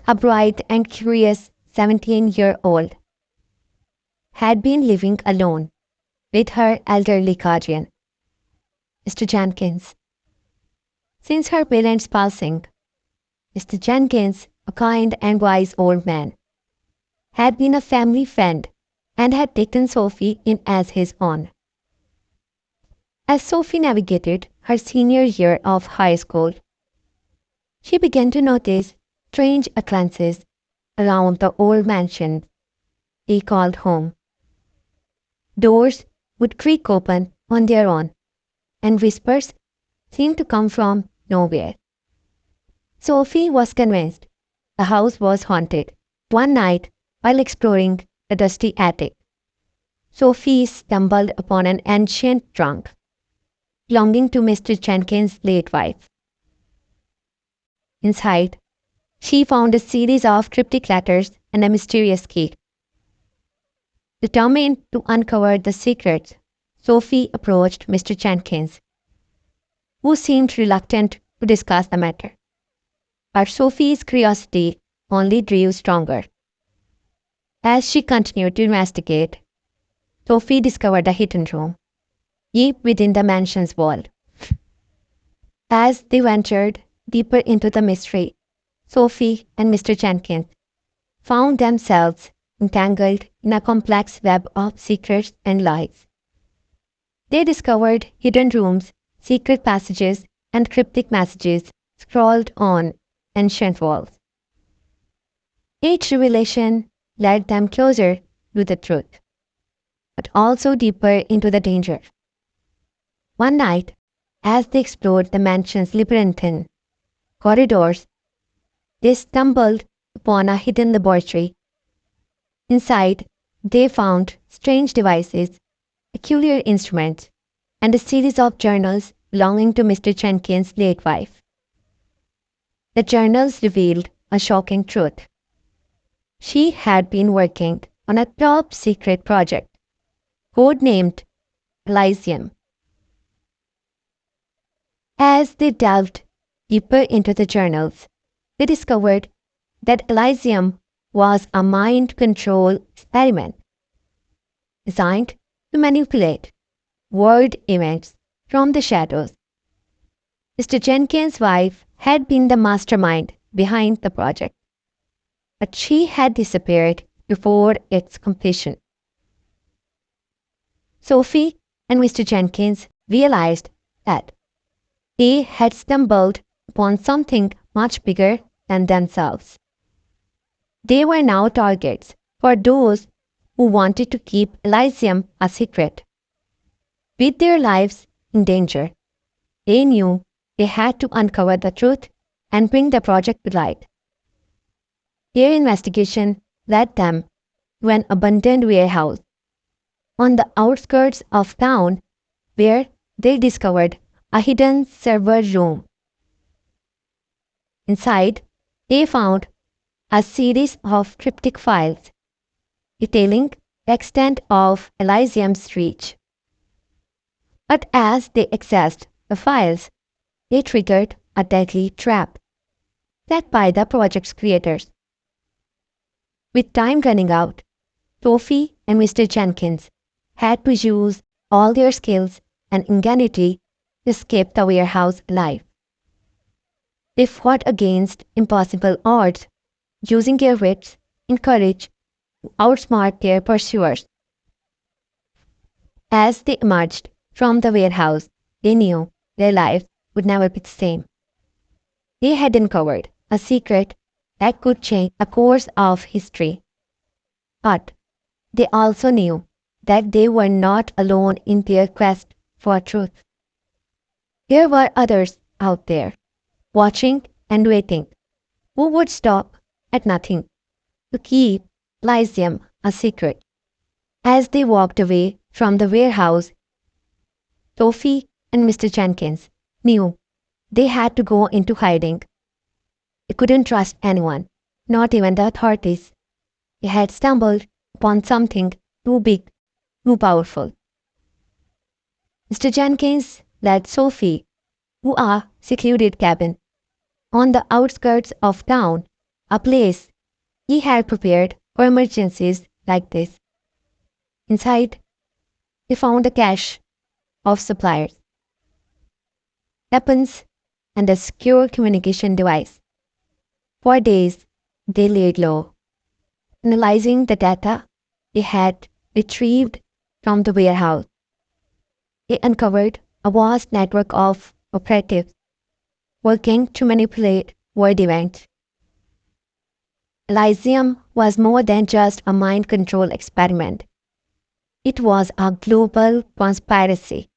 a bright and curious 17-year-old, had been living alone with her elderly guardian, Mr. Jenkins. Since her parents' passing, Mr. Jenkins, a kind and wise old man, had been a family friend and had taken Sophie in as his own. As Sophie navigated her senior year of high school, she began to notice strange occurrences around the old mansion he called home. Doors would creak open on their own, and whispers seemed to come from nowhere. Sophie was convinced the house was haunted. One night, while exploring the dusty attic, Sophie stumbled upon an ancient trunk belonging to Mr. Jenkins' late wife. Inside, she found a series of cryptic letters and a mysterious key. Determined to uncover the secrets, Sophie approached Mr. Jenkins, who seemed reluctant to discuss the matter. But Sophie's curiosity only grew stronger. As she continued to investigate, Sophie discovered a hidden room deep within the mansion's wall. As they ventured deeper into the mystery, Sophie and Mr. Jenkins found themselves entangled in a complex web of secrets and lies. They discovered hidden rooms, secret passages, and cryptic messages scrawled on ancient walls. Each revelation led them closer to the truth, but also deeper into the danger. One night, as they explored the mansion's labyrinthine corridors, they stumbled upon a hidden laboratory. Inside, they found strange devices, peculiar instruments, and a series of journals belonging to Mr. Jenkins' late wife. The journals revealed a shocking truth. She had been working on a top secret project, codenamed Elysium. As they delved deeper into the journals, they discovered that Elysium was a mind control experiment designed to manipulate world events from the shadows. Mr. Jenkins' wife had been the mastermind behind the project, but she had disappeared before its completion. Sophie and Mr. Jenkins realized that they had stumbled upon something much bigger than themselves. They were now targets for those who wanted to keep Elysium a secret. With their lives in danger, they knew they had to uncover the truth and bring the project to light. Their investigation led them to an abandoned warehouse on the outskirts of town where they discovered a hidden server room. Inside, they found a series of cryptic files detailing the extent of Elysium's reach. But as they accessed the files, they triggered a deadly trap set by the project's creators. With time running out, Sophie and Mr. Jenkins had to use all their skills and ingenuity to escape the warehouse alive. They fought against impossible odds, using their wits and courage to outsmart their pursuers. As they emerged from the warehouse, they knew their lives would never be the same. They had uncovered a secret that could change the course of history. But they also knew that they were not alone in their quest for truth. There were others out there, watching and waiting, who would stop at nothing to keep Elysium a secret. As they walked away from the warehouse, Sophie and Mr. Jenkins knew they had to go into hiding. They couldn't trust anyone, not even the authorities. They had stumbled upon something too big, too powerful. Mr. Jenkins led Sophie to a secluded cabin on the outskirts of town a place he had prepared for emergencies like this. Inside, he found a cache of supplies, weapons, and a secure communication device. For days, they laid low, analyzing the data they had retrieved from the warehouse. They uncovered a vast network of operatives working to manipulate world events. Elysium was more than just a mind control experiment. It was a global conspiracy.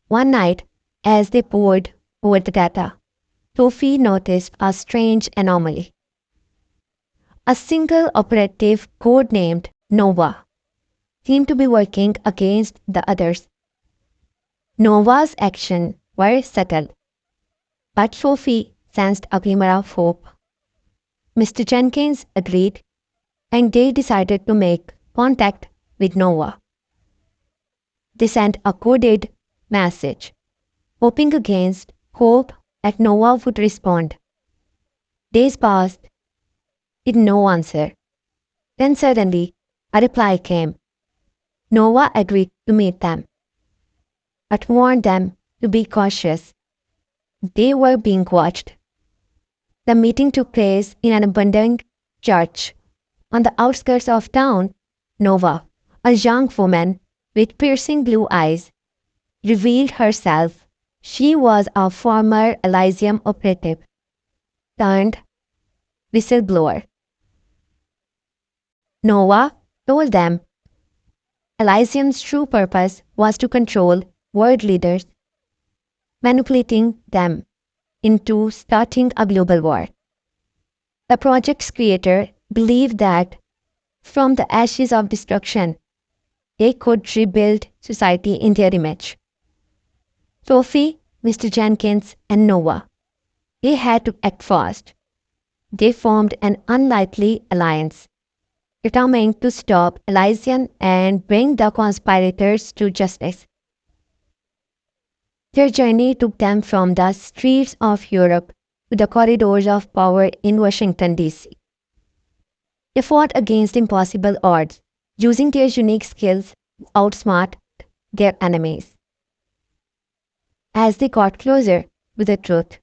One night, as they pored over the data, Sophie noticed a strange anomaly. A single operative codenamed Nova seemed to be working against the others. Nova's actions were subtle, but Sophie sensed a glimmer of hope. Mr. Jenkins agreed, and they decided to make contact with Nova. They sent a coded message, hoping against hope that Nova would respond. Days passed, with no answer. Then suddenly, a reply came. Nova agreed to meet them, but warned them to be cautious. They were being watched. The meeting took place in an abandoned church on the outskirts of town. Nova, a young woman with piercing blue eyes, revealed herself. She was a former Elysium operative turned whistleblower. Nova told them Elysium's true purpose was to control world leaders, manipulating them into starting a global war. The project's creator believed that from the ashes of destruction, they could rebuild society in their image. Sophie, Mr. Jenkins, and Nova, they had to act fast. They formed an unlikely alliance, determined to stop Elysium and bring the conspirators to justice. Their journey took them from the streets of Europe to the corridors of power in Washington, D.C. They fought against impossible odds, using their unique skills to outsmart their enemies. As they got closer to the truth,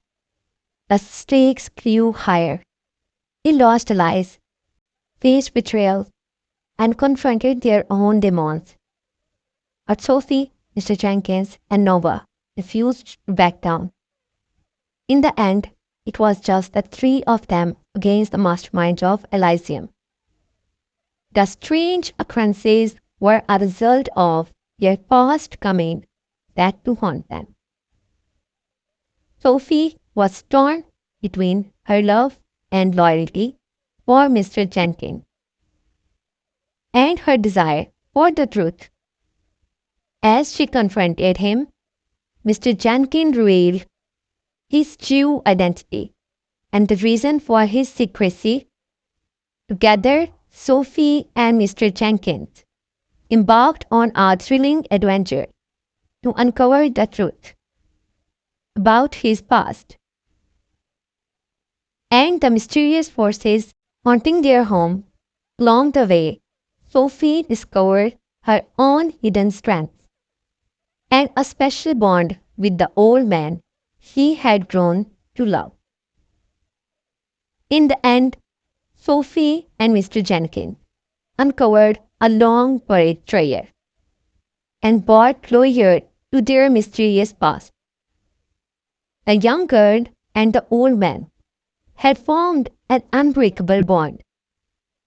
the stakes grew higher. They lost allies, faced betrayal, and confronted their own demons. But Sophie, Mr. Jenkins, and Nova refused to back down. In the end, it was just the three of them against the masterminds of Elysium. The strange occurrences were a result of their past coming back to haunt them. Sophie was torn between her love and loyalty for Mr. Jenkins and her desire for the truth. As she confronted him, Mr. Jenkins revealed his true identity and the reason for his secrecy. Together, Sophie and Mr. Jenkins embarked on a thrilling adventure to uncover the truth about his past and the mysterious forces haunting their home. Along the way, Sophie discovered her own hidden strengths and a special bond with the old man she had grown to love. In the end, Sophie and Mr. Jenkins uncovered a long buried treasure and brought closure to their mysterious past. The young girl and the old man had formed an unbreakable bond,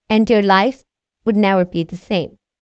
and their lives would never be the same.